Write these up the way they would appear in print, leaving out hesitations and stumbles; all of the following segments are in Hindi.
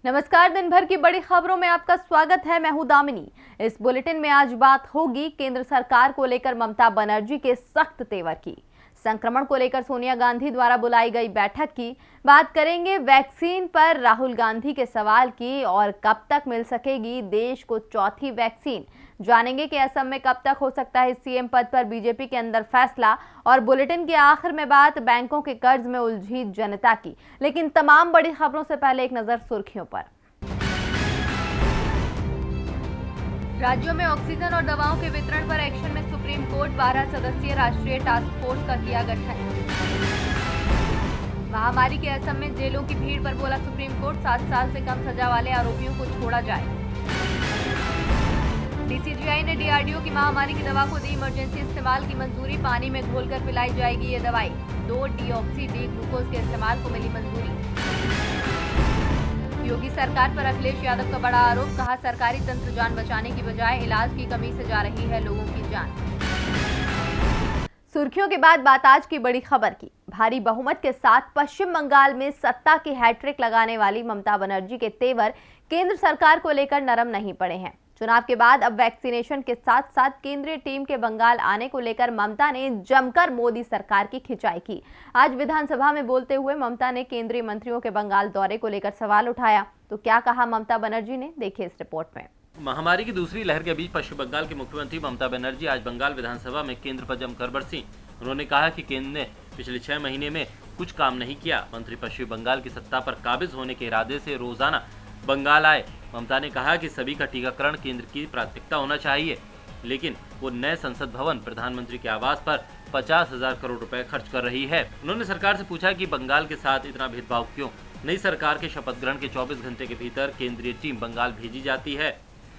नमस्कार। दिन भर की बड़ी खबरों में आपका स्वागत है। मैं हूं दामिनी। इस बुलेटिन में आज बात होगी केंद्र सरकार को लेकर ममता बनर्जी के सख्त तेवर की, संक्रमण को लेकर सोनिया गांधी द्वारा बुलाई गई बैठक की, बात करेंगे वैक्सीन पर राहुल गांधी के सवाल की और कब तक मिल सकेगी देश को चौथी वैक्सीन, जानेंगे कि असम में कब तक हो सकता है सीएम पद पर बीजेपी के अंदर फैसला। और बुलेटिन के आखिर में बात बैंकों के कर्ज में उलझी जनता की। लेकिन तमाम बड़ी खबरों से पहले एक नजर सुर्खियों पर। राज्यों में ऑक्सीजन और दवाओं के वितरण पर एक्शन में सुप्रीम कोर्ट। 12 सदस्यीय राष्ट्रीय टास्क फोर्स का किया गठन। महामारी के असम में जेलों की भीड़ पर बोला सुप्रीम कोर्ट, 7 साल से कम सजा वाले आरोपियों को छोड़ा जाए। डीसीजीआई ने डीआरडीओ की महामारी की दवा को दी इमरजेंसी इस्तेमाल की मंजूरी। पानी में घोलकर पिलाई जाएगी ये दवाई। 2 डीऑक्सी डी ग्लूकोज के इस्तेमाल को मिली मंजूरी। योगी सरकार पर अखिलेश यादव का बड़ा आरोप, कहा सरकारी तंत्र जान बचाने की बजाय इलाज की कमी से जा रही है लोगों की जान। सुर्खियों के बाद बात आज की बड़ी खबर की। भारी बहुमत के साथ पश्चिम बंगाल में सत्ता की हैट्रिक लगाने वाली ममता बनर्जी के तेवर केंद्र सरकार को लेकर नरम नहीं पड़े हैं। चुनाव के बाद अब वैक्सीनेशन के साथ साथ केंद्रीय टीम के बंगाल आने को लेकर ममता ने जमकर मोदी सरकार की खिंचाई की। आज विधानसभा में बोलते हुए ममता ने केंद्रीय मंत्रियों के बंगाल दौरे को लेकर सवाल उठाया। तो क्या कहा ममता बनर्जी ने, देखिए इस रिपोर्ट में। महामारी की दूसरी लहर के बीच पश्चिम बंगाल के मुख्यमंत्री ममता बनर्जी आज बंगाल विधानसभा में केंद्र पर जमकर बरसी। उन्होंने कहा कि केंद्र ने पिछले 6 महीने में कुछ काम नहीं किया। मंत्री पश्चिम बंगाल की सत्ता पर काबिज होने के इरादे से रोजाना बंगाल आए। ममता ने कहा कि सभी का टीकाकरण केंद्र की प्राथमिकता होना चाहिए, लेकिन वो नए संसद भवन, प्रधानमंत्री के आवास पर 50,000 करोड़ रुपए खर्च कर रही है। उन्होंने सरकार से पूछा कि बंगाल के साथ इतना भेदभाव क्यों। नई सरकार के शपथ ग्रहण के 24 घंटे के भीतर केंद्रीय टीम बंगाल भेजी जाती है।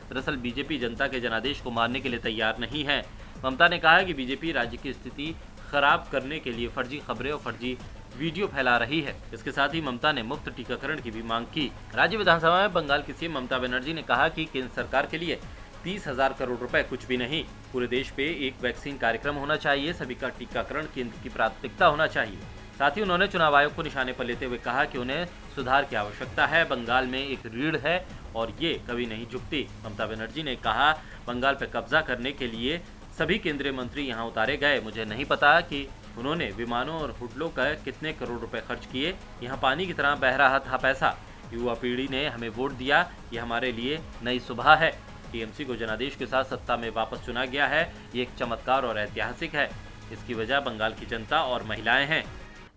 दरअसल बीजेपी जनता के जनादेश को मानने के लिए तैयार नहीं है। ममता ने कहा कि बीजेपी राज्य की स्थिति खराब करने के लिए फर्जी खबरें और फर्जी वीडियो फैला रही है। इसके साथ ही ममता ने मुफ्त टीकाकरण की भी मांग की। राज्य विधानसभा में बंगाल की सीएम ममता बनर्जी ने कहा कि केंद्र सरकार के लिए 30,000 करोड़ रुपए कुछ भी नहीं। पूरे देश पे एक वैक्सीन कार्यक्रम होना चाहिए, सभी का टीकाकरण केंद्र की प्राथमिकता होना चाहिए। साथ ही उन्होंने चुनाव आयोग को निशाने पर लेते हुए कहा कि उन्हें सुधार की आवश्यकता है। बंगाल में एक रीढ़ है और ये कभी नहीं झुकती। ममता बनर्जी ने कहा, बंगाल पर कब्जा करने के लिए सभी केंद्रीय मंत्री यहाँ उतारे गए। मुझे नहीं पता कि उन्होंने विमानों और होटलों का कितने करोड़ रुपए खर्च किए। यहाँ पानी की तरह बह रहा था पैसा। युवा पीढ़ी ने हमें वोट दिया, ये हमारे लिए नई सुबह है। टीएमसी को जनादेश के साथ सत्ता में वापस चुना गया है। ये एक चमत्कार और ऐतिहासिक है। इसकी वजह बंगाल की जनता और महिलाएं हैं।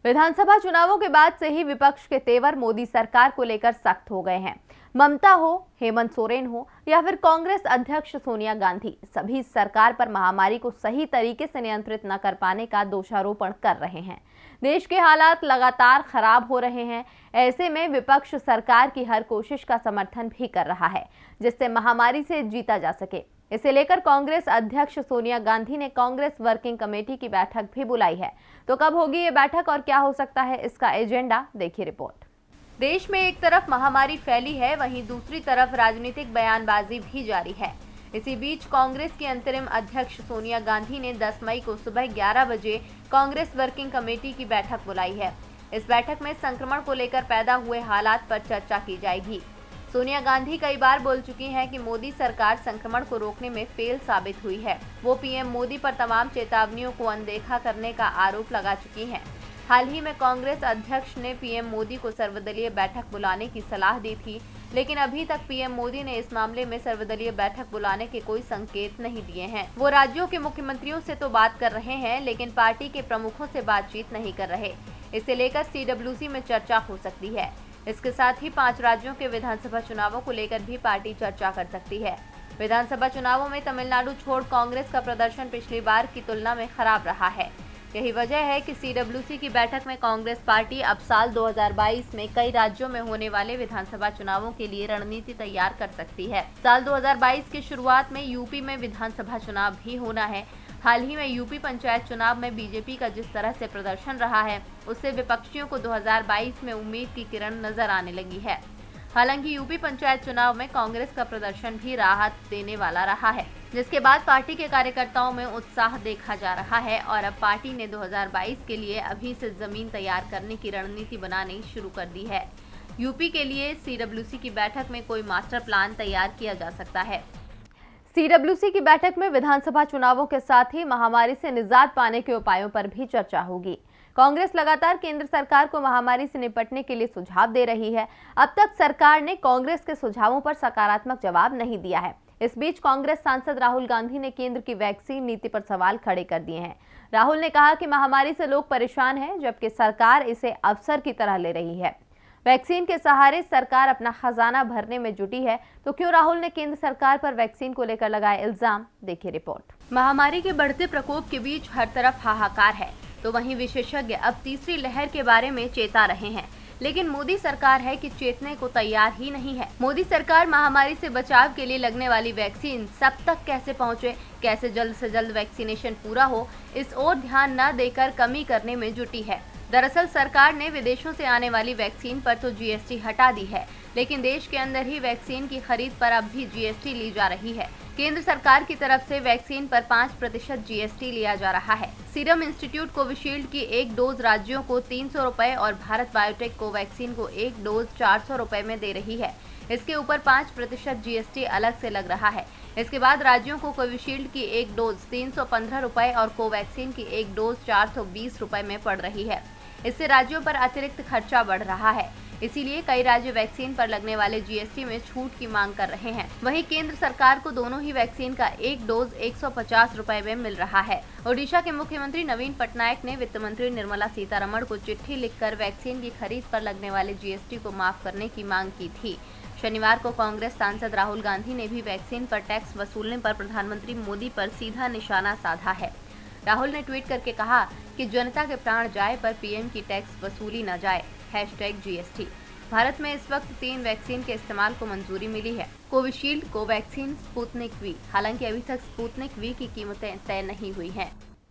विधानसभा चुनावों के बाद से ही विपक्ष के तेवर मोदी सरकार को लेकर सख्त हो गए हैं। ममता हो, हेमंत सोरेन हो या फिर कांग्रेस अध्यक्ष सोनिया गांधी, सभी सरकार पर महामारी को सही तरीके से नियंत्रित न कर पाने का दोषारोपण कर रहे हैं। देश के हालात लगातार खराब हो रहे हैं। ऐसे में विपक्ष सरकार की हर कोशिश का समर्थन भी कर रहा है जिससे महामारी से जीता जा सके। इसे लेकर कांग्रेस अध्यक्ष सोनिया गांधी ने कांग्रेस वर्किंग कमेटी की बैठक भी बुलाई है। तो कब होगी ये बैठक और क्या हो सकता है इसका एजेंडा, देखिए रिपोर्ट। देश में एक तरफ महामारी फैली है, वहीं दूसरी तरफ राजनीतिक बयानबाजी भी जारी है। इसी बीच कांग्रेस की अंतरिम अध्यक्ष सोनिया गांधी ने 10 मई को सुबह 11 बजे कांग्रेस वर्किंग कमेटी की बैठक बुलाई है। इस बैठक में संक्रमण को लेकर पैदा हुए हालात पर चर्चा की जाएगी। सोनिया गांधी कई बार बोल चुकी हैं कि मोदी सरकार संक्रमण को रोकने में फेल साबित हुई है। वो पीएम मोदी पर तमाम चेतावनियों को अनदेखा करने का आरोप लगा चुकी हैं। हाल ही में कांग्रेस अध्यक्ष ने पीएम मोदी को सर्वदलीय बैठक बुलाने की सलाह दी थी, लेकिन अभी तक पीएम मोदी ने इस मामले में सर्वदलीय बैठक बुलाने के कोई संकेत नहीं दिए हैं। वो राज्यों के मुख्यमंत्रियों से तो बात कर रहे हैं, लेकिन पार्टी के प्रमुखों से बातचीत नहीं कर रहे। इसे लेकर सीडब्ल्यूसी में चर्चा हो सकती है। इसके साथ ही 5 राज्यों के विधानसभा चुनावों को लेकर भी पार्टी चर्चा कर सकती है। विधानसभा चुनावों में तमिलनाडु छोड़ कांग्रेस का प्रदर्शन पिछली बार की तुलना में खराब रहा है। यही वजह है कि सीडब्ल्यूसी की बैठक में कांग्रेस पार्टी अब साल 2022 में कई राज्यों में होने वाले विधानसभा चुनावों के लिए रणनीति तैयार कर सकती है। साल 2022 की शुरुआत में यूपी में विधानसभा चुनाव भी होना है। हाल ही में यूपी पंचायत चुनाव में बीजेपी का जिस तरह से प्रदर्शन रहा है, उससे विपक्षियों को 2022 में उम्मीद की किरण नजर आने लगी है। हालांकि यूपी पंचायत चुनाव में कांग्रेस का प्रदर्शन भी राहत देने वाला रहा है, जिसके बाद पार्टी के कार्यकर्ताओं में उत्साह देखा जा रहा है और अब पार्टी ने 2022 के लिए अभी से जमीन तैयार करने की रणनीति बनानी शुरू कर दी है। यूपी के लिए सीडब्ल्यूसी की बैठक में कोई मास्टर प्लान तैयार किया जा सकता है। सीडब्ल्यूसी की बैठक में विधानसभा चुनावों के साथ ही महामारी से निजात पाने के उपायों पर भी चर्चा होगी। कांग्रेस लगातार केंद्र सरकार को महामारी से निपटने के लिए सुझाव दे रही है। अब तक सरकार ने कांग्रेस के सुझावों पर सकारात्मक जवाब नहीं दिया है। इस बीच कांग्रेस सांसद राहुल गांधी ने केंद्र की वैक्सीन नीति पर सवाल खड़े कर दिए हैं। राहुल ने कहा कि महामारी से लोग परेशान हैं, जबकि सरकार इसे अवसर की तरह ले रही है। वैक्सीन के सहारे सरकार अपना खजाना भरने में जुटी है, तो क्यों राहुल ने केंद्र सरकार पर वैक्सीन को लेकर लगाए इल्जाम? देखिए रिपोर्ट। महामारी के बढ़ते प्रकोप के बीच हर तरफ हाहाकार है, तो वहीं विशेषज्ञ अब तीसरी लहर के बारे में चेता रहे हैं। लेकिन मोदी सरकार है कि चेतने को तैयार ही नहीं है। मोदी सरकार महामारी से बचाव के लिए लगने वाली वैक्सीन सब तक कैसे पहुंचे, कैसे जल्द से जल्द वैक्सीनेशन पूरा हो, इस ओर ध्यान न देकर कमी करने में जुटी है। दरअसल सरकार ने विदेशों से आने वाली वैक्सीन पर तो जीएसटी हटा दी है, लेकिन देश के अंदर ही वैक्सीन की खरीद पर अब भी जीएसटी ली जा रही है। केंद्र सरकार की तरफ से वैक्सीन पर 5% जीएसटी लिया जा रहा है। सीरम इंस्टीट्यूट कोविशील्ड की एक डोज राज्यों को 300 रुपए और भारत बायोटेक को वैक्सीन को एक डोज 400 रुपए में दे रही है। इसके ऊपर 5% जीएसटी अलग से लग रहा है। इसके बाद राज्यों को कोविशील्ड की एक डोज 315 रुपए और कोवैक्सीन की एक डोज 420 रुपए में पड़ रही है। इससे राज्यों पर अतिरिक्त खर्चा बढ़ रहा है। इसीलिए कई राज्य वैक्सीन पर लगने वाले जीएसटी में छूट की मांग कर रहे हैं। वहीं केंद्र सरकार को दोनों ही वैक्सीन का एक डोज 150 रुपए में मिल रहा है। ओडिशा के मुख्यमंत्री नवीन पटनायक ने वित्त मंत्री निर्मला सीतारमण को चिट्ठी लिखकर वैक्सीन की खरीद पर लगने वाले जीएसटी को माफ करने की मांग की थी। शनिवार को कांग्रेस सांसद राहुल गांधी ने भी वैक्सीन पर टैक्स वसूलने पर प्रधानमंत्री मोदी पर सीधा निशाना साधा है। राहुल ने ट्वीट करके कहा कि जनता के प्राण जाए पर पीएम की टैक्स वसूली न जाए, #GST। भारत में इस वक्त 3 वैक्सीन के इस्तेमाल को मंजूरी मिली है, कोविशील्ड, कोवैक्सीन, स्पुतनिक वी। हालांकि अभी तक स्पुतनिक वी की कीमतें तय नहीं हुई हैं।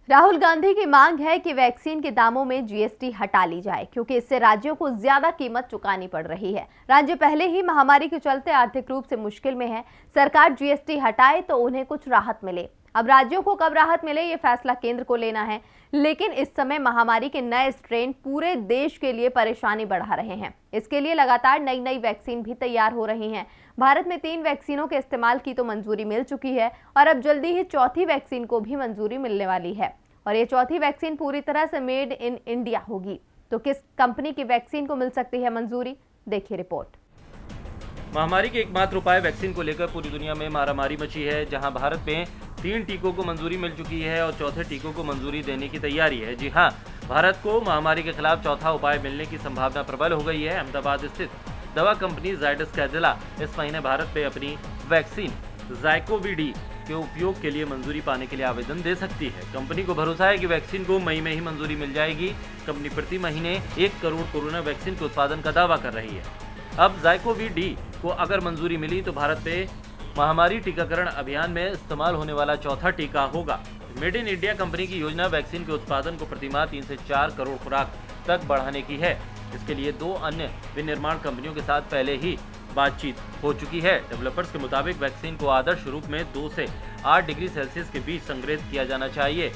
राहुल गांधी की मांग है कि वैक्सीन के दामों में जीएसटी हटा ली जाए, क्योंकि इससे राज्यों को ज्यादा कीमत चुकानी पड़ रही है। राज्य पहले ही महामारी के चलते आर्थिक रूप से मुश्किल में है। सरकार जीएसटी हटाए तो उन्हें कुछ राहत मिले। अब राज्यों को कब राहत मिले, ये फैसला केंद्र को लेना है। लेकिन इस समय महामारी के नए स्ट्रेन पूरे देश के लिए परेशानी बढ़ा रहे हैं। इसके लिए लगातार नई वैक्सीन भी तैयार हो रही हैं। भारत में 3 वैक्सीनों के इस्तेमाल की तो मंजूरी मिल चुकी है और अब जल्दी ही चौथी वैक्सीन को भी मंजूरी मिलने वाली है। और ये चौथी वैक्सीन पूरी तरह से मेड इन इंडिया होगी। तो किस कंपनी की वैक्सीन को मिल सकती है मंजूरी? देखिए रिपोर्ट। महामारी के एकमात्र उपाय वैक्सीन को लेकर पूरी दुनिया में मारामारी मची है, जहां भारत में 3 टीकों को मंजूरी मिल चुकी है और चौथे टीकों को मंजूरी देने की तैयारी है। जी हां, भारत को महामारी के खिलाफ चौथा उपाय मिलने की संभावना प्रबल हो गई है। अहमदाबाद स्थित दवा कंपनी जायडस कैडिला इस महीने भारत में अपनी वैक्सीन ज़ाइकोवी-डी के उपयोग के लिए मंजूरी पाने के लिए आवेदन दे सकती है। कंपनी को भरोसा है कि वैक्सीन को मई में ही मंजूरी मिल जाएगी। कंपनी प्रति महीने 1 करोड़ कोरोना वैक्सीन के उत्पादन का दावा कर रही है। अब ज़ाइकोवी-डी को अगर मंजूरी मिली तो भारत में महामारी टीकाकरण अभियान में इस्तेमाल होने वाला चौथा टीका होगा। मेड इन इंडिया कंपनी की योजना वैक्सीन के उत्पादन को प्रतिमाह 3 से 4 करोड़ खुराक तक बढ़ाने की है। इसके लिए 2 अन्य विनिर्माण कंपनियों के साथ पहले ही बातचीत हो चुकी है। डेवलपर्स के मुताबिक वैक्सीन को आदर्श रूप में 2 से 8 डिग्री सेल्सियस के बीच संग्रहित किया जाना चाहिए।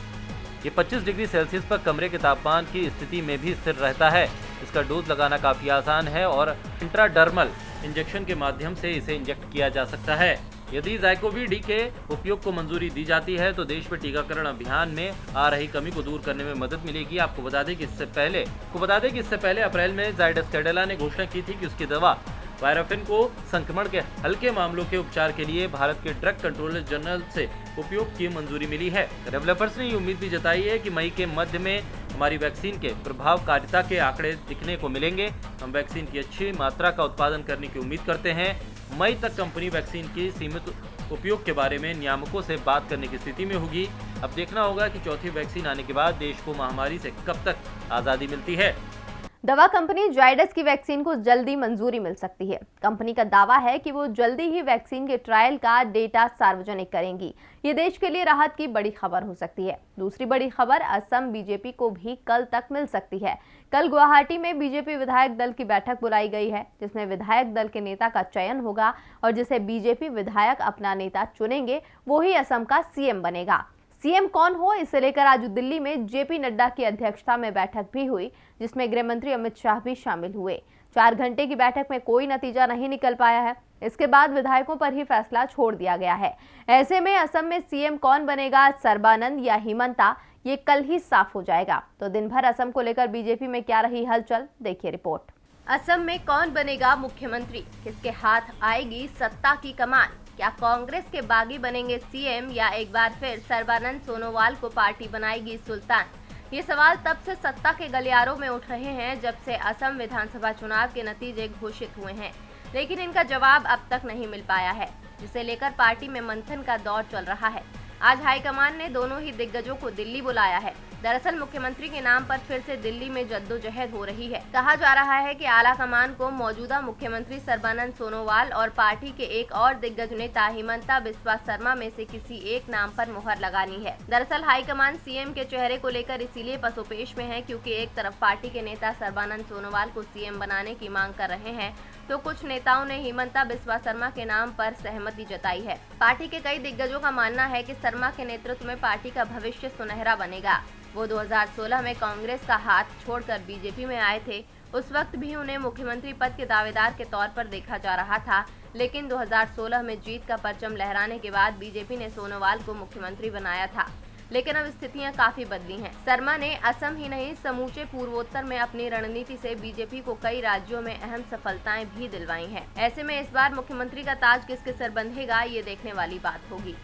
ये 25 डिग्री सेल्सियस पर कमरे के तापमान की स्थिति में भी स्थिर रहता है। इसका डोज लगाना काफी आसान है और इंट्राडर्मल इंजेक्शन के माध्यम से इसे इंजेक्ट किया जा सकता है। यदि ज़ाइकोवी-डी के उपयोग को मंजूरी दी जाती है तो देश में टीकाकरण अभियान में आ रही कमी को दूर करने में मदद मिलेगी। आपको बता दें कि इससे पहले अप्रैल में जायडस कैडिला ने घोषणा की थी कि उसकी दवा वायरफिन को संक्रमण के हल्के मामलों के उपचार के लिए भारत के ड्रग कंट्रोलर जनरल से उपयोग की मंजूरी मिली है। डेवलपर्स ने ये उम्मीद भी जताई है कि मई के मध्य में हमारी वैक्सीन के प्रभावकारिता के आंकड़े दिखने को मिलेंगे। हम वैक्सीन की अच्छी मात्रा का उत्पादन करने की उम्मीद करते हैं। मई तक कंपनी वैक्सीन की सीमित उपयोग के बारे में नियामकों से बात करने की स्थिति में होगी। अब देखना होगा कि चौथी वैक्सीन आने के बाद देश को महामारी से कब तक आज़ादी मिलती है। दवा कंपनी जायडस की वैक्सीन को जल्दी मंजूरी मिल सकती है। कंपनी का दावा है कि वो जल्दी ही वैक्सीन के ट्रायल का डेटा सार्वजनिक करेंगी। ये देश के लिए राहत की बड़ी खबर हो सकती है। दूसरी बड़ी खबर असम बीजेपी को भी कल तक मिल सकती है। कल गुवाहाटी में बीजेपी विधायक दल की बैठक बुलाई गई है, जिसमें विधायक दल के नेता का चयन होगा और जिसे बीजेपी विधायक अपना नेता चुनेंगे वो ही असम का सीएम बनेगा। सीएम कौन हो, इसे लेकर आज दिल्ली में जेपी नड्डा की अध्यक्षता में बैठक भी हुई, जिसमें गृह मंत्री अमित शाह भी शामिल हुए। 4 घंटे की बैठक में कोई नतीजा नहीं निकल पाया है। इसके बाद विधायकों पर ही फैसला छोड़ दिया गया है। ऐसे में असम में सीएम कौन बनेगा, सर्बानंद या हिमंता, ये कल ही साफ हो जाएगा। तो दिन भर असम को लेकर बीजेपी में क्या रही हलचल, देखिए रिपोर्ट। असम में कौन बनेगा मुख्यमंत्री, किसके हाथ आएगी सत्ता की कमान, क्या कांग्रेस के बागी बनेंगे सीएम या एक बार फिर सर्बानंद सोनोवाल को पार्टी बनाएगी सुल्तान। ये सवाल तब से सत्ता के गलियारों में उठ रहे हैं जब से असम विधानसभा चुनाव के नतीजे घोषित हुए हैं, लेकिन इनका जवाब अब तक नहीं मिल पाया है, जिसे लेकर पार्टी में मंथन का दौर चल रहा है। आज हाईकमान ने दोनों ही दिग्गजों को दिल्ली बुलाया है। दरअसल मुख्यमंत्री के नाम पर फिर से दिल्ली में जद्दोजहद हो रही है। कहा जा रहा है कि आला कमान को मौजूदा मुख्यमंत्री सर्बानंद सोनोवाल और पार्टी के एक और दिग्गज नेता हिमंता बिस्वा शर्मा में से किसी एक नाम पर मुहर लगानी है। दरअसल हाईकमान सीएम के चेहरे को लेकर इसीलिए पसोपेश में है क्योंकि एक तरफ पार्टी के नेता सर्बानंद सोनोवाल को सीएम बनाने की मांग कर रहे हैं, तो कुछ नेताओं ने हिमंता बिस्वा शर्मा के नाम पर सहमति जताई है। पार्टी के कई दिग्गजों का मानना है कि शर्मा के नेतृत्व में पार्टी का भविष्य सुनहरा बनेगा। वो 2016 में कांग्रेस का हाथ छोड़कर बीजेपी में आए थे। उस वक्त भी उन्हें मुख्यमंत्री पद के दावेदार के तौर पर देखा जा रहा था, लेकिन 2016 में जीत का परचम लहराने के बाद बीजेपी ने सोनोवाल को मुख्यमंत्री बनाया था। लेकिन अब स्थितियां काफी बदली हैं। शर्मा ने असम ही नहीं समूचे पूर्वोत्तर में अपनी रणनीति से बीजेपी को कई राज्यों में अहम सफलताएं भी दिलवाई हैं। ऐसे में इस बार मुख्यमंत्री का ताज किसके सर बंधेगा, ये देखने वाली बात होगी।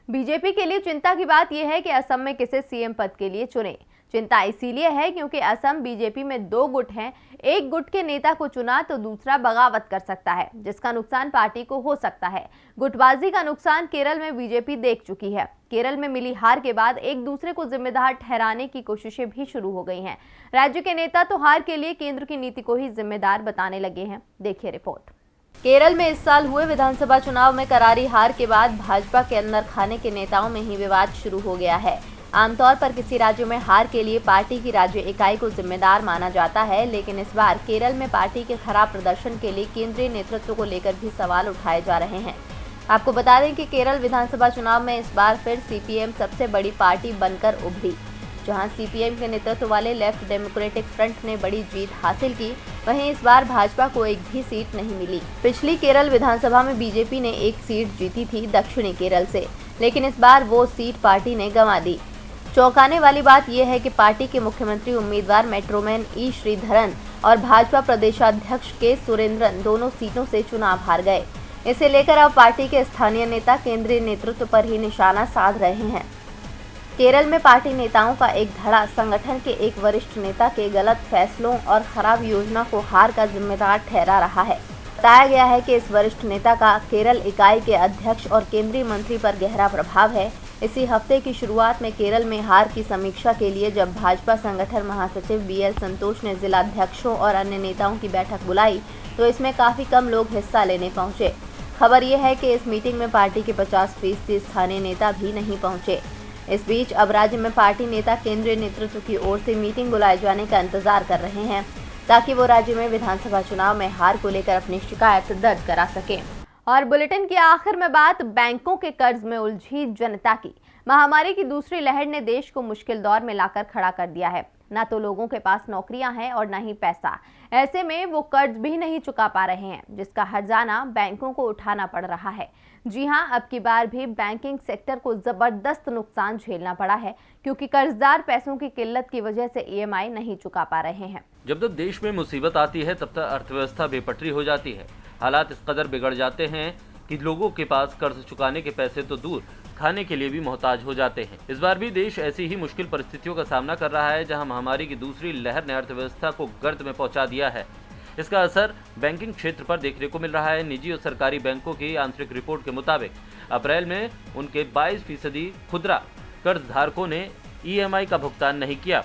बीजेपी के लिए चिंता की बात यह है कि असम में किसे सीएम पद के लिए चुने। चिंता इसीलिए है क्योंकि असम बीजेपी में 2 गुट हैं। एक गुट के नेता को चुना तो दूसरा बगावत कर सकता है, जिसका नुकसान पार्टी को हो सकता है। गुटबाजी का नुकसान केरल में बीजेपी देख चुकी है। केरल में मिली हार के बाद एक दूसरे को जिम्मेदार ठहराने की कोशिशें भी शुरू हो गई हैं। राज्य के नेता तो हार के लिए केंद्र की नीति को ही जिम्मेदार बताने लगे हैं। देखिए रिपोर्ट। केरल में इस साल हुए विधानसभा चुनाव में करारी हार के बाद भाजपा के अंदर खाने के नेताओं में ही विवाद शुरू हो गया है। आमतौर पर किसी राज्य में हार के लिए पार्टी की राज्य इकाई को जिम्मेदार माना जाता है, लेकिन इस बार केरल में पार्टी के खराब प्रदर्शन के लिए केंद्रीय नेतृत्व को लेकर भी सवाल उठाए जा रहे हैं। आपको बता दें कि केरल विधानसभा चुनाव में इस बार फिर सीपीएम सबसे बड़ी पार्टी बनकर उभरी। जहां सीपीएम के नेतृत्व वाले लेफ्ट डेमोक्रेटिक फ्रंट ने बड़ी जीत हासिल की, वहीं इस बार भाजपा को एक भी सीट नहीं मिली। पिछली केरल विधानसभा में बीजेपी ने 1 सीट जीती थी दक्षिणी केरल से, लेकिन इस बार वो सीट पार्टी ने गंवा दी। चौंकाने वाली बात यह है कि पार्टी के मुख्यमंत्री उम्मीदवार मेट्रोमैन ई श्रीधरन और भाजपा प्रदेशाध्यक्ष के सुरेंद्रन दोनों सीटों से चुनाव हार गए। इसे लेकर अब पार्टी के स्थानीय नेता केंद्रीय नेतृत्व पर ही निशाना साध रहे हैं। केरल में पार्टी नेताओं का एक धड़ा संगठन के एक वरिष्ठ नेता के गलत फैसलों और खराब योजना को हार का जिम्मेदार ठहरा रहा है। बताया गया है कि इस वरिष्ठ नेता का केरल इकाई के अध्यक्ष और केंद्रीय मंत्री पर गहरा प्रभाव है। इसी हफ्ते की शुरुआत में केरल में हार की समीक्षा के लिए जब भाजपा संगठन महासचिव बीएल संतोष ने जिलाध्यक्षों और अन्य नेताओं की बैठक बुलाई, तो इसमें काफी कम लोग हिस्सा लेने पहुंचे। खबर यह है कि इस मीटिंग में पार्टी के 50% स्थानीय नेता भी नहीं पहुंचे। इस बीच अब राज्य में पार्टी नेता केंद्रीय नेतृत्व की ओर से मीटिंग बुलाए जाने का इंतजार कर रहे हैं, ताकि वो राज्य में विधानसभा चुनाव में हार को लेकर अपनी शिकायत दर्ज करा सकें। और बुलेटिन की आखिर में बात बैंकों के कर्ज में उलझी जनता की। महामारी की दूसरी लहर ने देश को मुश्किल दौर में लाकर खड़ा कर दिया है। ना तो लोगों के पास नौकरियां हैं और ना ही पैसा। ऐसे में वो कर्ज भी नहीं चुका पा रहे हैं, जिसका हर्जाना बैंकों को उठाना पड़ रहा है। जी हां, अब की बार भी बैंकिंग सेक्टर को जबरदस्त नुकसान झेलना पड़ा है, क्योंकि कर्जदार पैसों की किल्लत की वजह से ईएमआई नहीं चुका पा रहे हैं। जब तक देश में मुसीबत आती है तब तक अर्थव्यवस्था बेपटरी हो जाती है। हालात इस कदर बिगड़ जाते हैं कि लोगों के पास कर्ज चुकाने के पैसे तो दूर, खाने के लिए भी मोहताज हो जाते हैं। इस बार भी देश ऐसी ही मुश्किल परिस्थितियों का सामना कर रहा है, जहां महामारी की दूसरी लहर ने अर्थव्यवस्था को गर्त में पहुंचा दिया है। इसका असर बैंकिंग क्षेत्र पर देखने को मिल रहा है। निजी और सरकारी बैंकों की आंतरिक रिपोर्ट के मुताबिक अप्रैल में उनके 22% खुदरा कर्ज धारकों ने ईएमआई का भुगतान नहीं किया।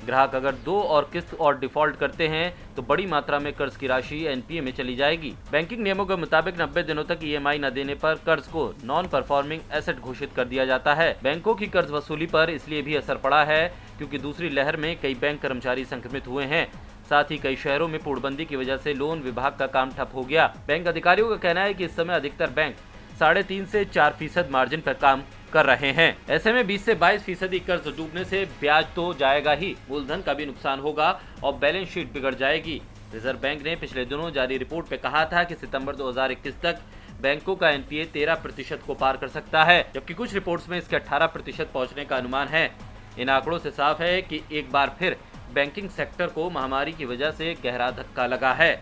ग्राहक अगर 2 और किस्त और डिफॉल्ट करते हैं तो बड़ी मात्रा में कर्ज की राशि एनपीए में चली जाएगी। बैंकिंग नियमों के मुताबिक 90 दिनों तक ईएमआई न देने पर कर्ज को नॉन परफॉर्मिंग एसेट घोषित कर दिया जाता है। बैंकों की कर्ज वसूली पर इसलिए भी असर पड़ा है क्योंकि दूसरी लहर में कई बैंक कर्मचारी संक्रमित हुए हैं। साथ ही कई शहरों में पूर्णबंदी की वजह से लोन विभाग का काम ठप हो गया। बैंक अधिकारियों का कहना है कि इस समय अधिकतर बैंक 3.5 से 4% मार्जिन पर काम कर रहे हैं। ऐसे में 20 से 22% कर्ज डूबने से ब्याज तो जाएगा ही, मूलधन का भी नुकसान होगा और बैलेंस शीट बिगड़ जाएगी। रिजर्व बैंक ने पिछले दिनों जारी रिपोर्ट में कहा था कि सितंबर 2021 तक बैंकों का एनपीए 13% को पार कर सकता है, जबकि कुछ रिपोर्ट्स में इसके 18% पहुंचने का अनुमान है। इन आंकड़ों से साफ है कि एक बार फिर बैंकिंग सेक्टर को महामारी की वजह से गहरा धक्का लगा है।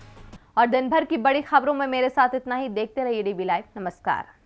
और दिन भर की बड़ी खबरों में मेरे साथ इतना ही। देखते रहिए डीबी लाइव। नमस्कार।